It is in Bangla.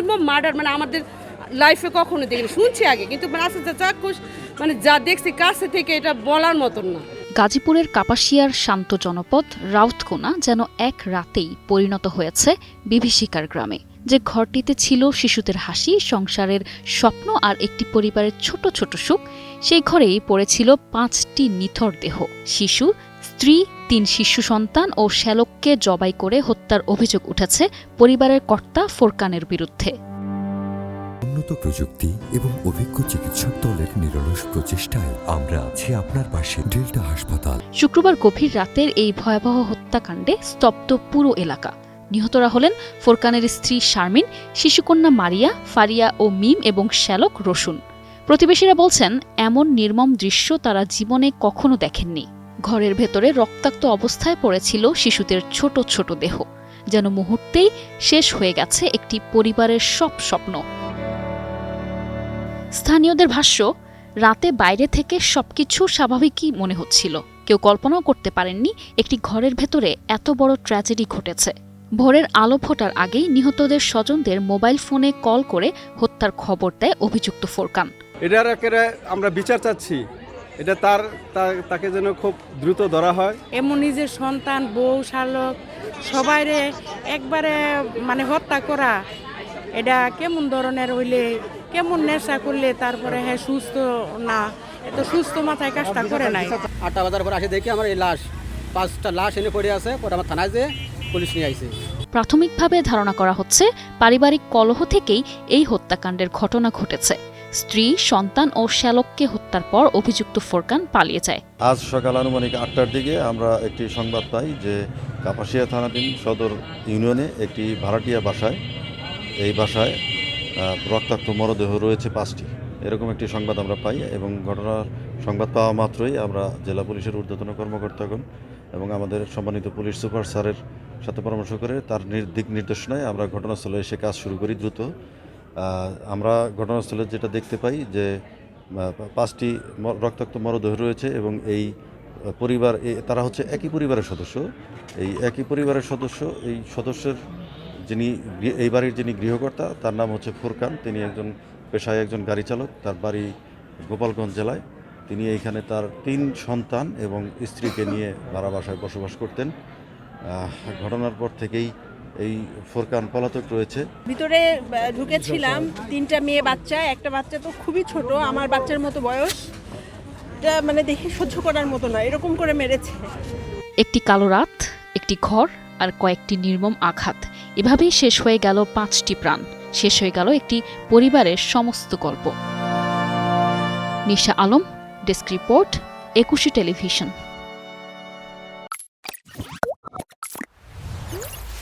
নির্মম মার্ডার মানে আমাদের লাইফে কখনো দেখিনি, শুনছি আগে কিন্তু আস্তে চাক্ষুষ মানে যা দেখছি কাছে থেকে এটা বলার মতন না। গাজীপুরের কাপাসিয়ার শান্ত জনপদ রাউতকোনা যেন এক রাতেই পরিণত হয়েছে বিভীষিকার গ্রামে। যে ঘরটিতে ছিল শিশুদের হাসি, সংসারের স্বপ্ন আর একটি পরিবারের ছোট ছোট সুখ, সেই ঘরেই পড়েছিল 5টি নিথর দেহ। শিশু, স্ত্রী, 3 শিশু সন্তান ও শ্যালককে জবাই করে হত্যার অভিযোগ উঠেছে পরিবারের কর্তা ফোরকানের বিরুদ্ধে। উন্নত প্রযুক্তি এবং অভিজ্ঞ চিকিৎসক দলের নিরলস প্রচেষ্টায় আমরা আছি আপনার পাশে। ডেল্টা হাসপাতাল। শুক্রবার গভীর রাতের এই ভয়াবহ হত্যাকাণ্ডে স্তব্ধ পুরো এলাকা। নিহতরা হলেন ফোরকানের স্ত্রী শারমিন, শিশুকন্যা মারিয়া, ফারিয়া ও মিম এবং শ্যালক রসুন। প্রতিবেশীরা বলছেন, এমন নির্মম দৃশ্য তারা জীবনে কখনো দেখেননি। ঘরের ভেতরে রক্তাক্ত অবস্থায় পড়েছিল শিশুদের ছোট ছোট দেহ, যেন মুহূর্তেই শেষ হয়ে গেছে একটি পরিবারের সব স্বপ্ন। স্থানীয়দের ভাষ্য, রাতে বাইরে থেকে সবকিছু স্বাভাবিকই মনে হচ্ছিল। কেউ কল্পনাও করতে পারেননি একটি ঘরের ভেতরে এত বড় ট্র্যাজেডি ঘটেছে। ভোরের আলো ফোটার আগেই নিহতদের স্বজনদের মোবাইল ফোনে কল করে হত্যার খবর দেয় অভিযুক্ত ফোরকান। এটার একেবারে আমরা বিচার চাচ্ছি, এটা তাকে যেন খুব দ্রুত ধরা হয়। এমন নিজের সন্তান, বউ, শালক সবাইরে একবারে মানে হত্যা করা, এটা কেমন ধরনের হইলে, কেমন নেশা করলে তারপরে হ্যাঁ সুস্থ না, এত সুস্থ মাথায় কাজটা করে নাই। 8টা বাজার পর আসে দেখি আমার এই লাশ, 5টা লাশ এনে পড়ে আছে। পরে আমার থানায় যে পুলিশ নিয়ে আইছে। প্রাথমিকভাবে ধারণা করা হচ্ছে পারিবারিক কলহ থেকেই এই হত্যাকাণ্ডের ঘটনা ঘটেছে। স্ত্রী, সন্তান ও শ্যালককে হত্যার পর অভিযুক্ত ফোরকান পালিয়ে যায়। আজ সকাল আনুমানিক 8টার দিকে আমরা একটি সংবাদ পাই যে কাপাসিয়া থানাধীন সদর ইউনিয়নে একটি ভাড়াটিয়া বাসায়, এই বাসায় রক্তাক্ত মরদেহ রয়েছে 5টি, এরকম একটি সংবাদ আমরা পাই। এবং ঘটনার সংবাদ পাওয়া মাত্রই আমরা জেলা পুলিশের ঊর্ধ্বতন কর্মকর্তাগণ এবং আমাদের সম্মানিত পুলিশ সুপার স্যারের সাথে পরামর্শ করে তার দিক নির্দেশনায় আমরা ঘটনাস্থলে এসে কাজ শুরু করি দ্রুত। আমরা ঘটনাস্থলে যেটা দেখতে পাই যে 5টি রক্তাক্ত মরদেহ রয়েছে এবং এই পরিবার, তারা হচ্ছে একই পরিবারের সদস্য। এই একই পরিবারের সদস্য, এই সদস্যের যিনি এই বাড়ির যিনি গৃহকর্তা, তার নাম হচ্ছে ফোরকান। তিনি একজন পেশায় একজন গাড়ি চালক, তার বাড়ি গোপালগঞ্জ জেলায়। তিনি এইখানে তার 3 সন্তান এবং স্ত্রীকে নিয়ে ভাড়া বাসায় বসবাস করতেন। ঘটনার পর থেকেই এই ফোরকান পলাতক রয়েছে। ভিতরে ঢুকেছিলাম, 3টা মেয়ে বাচ্চা, একটা বাচ্চা তো খুবই ছোট, আমার বাচ্চার মতো বয়স। এটা মানে দেখে সহ্য করার মতো না, এরকম করে মেরেছে। একটি কালো রাত, একটি ঘর আর কয়েকটি নির্মম আঘাত, এভাবেই শেষ হয়ে গেল 5টি প্রাণ। শেষ হয়ে গেল একটি পরিবারের সমস্ত গল্প। নিশা আলম, ডেস্ক রিপোর্ট, 21 টেলিভিশন।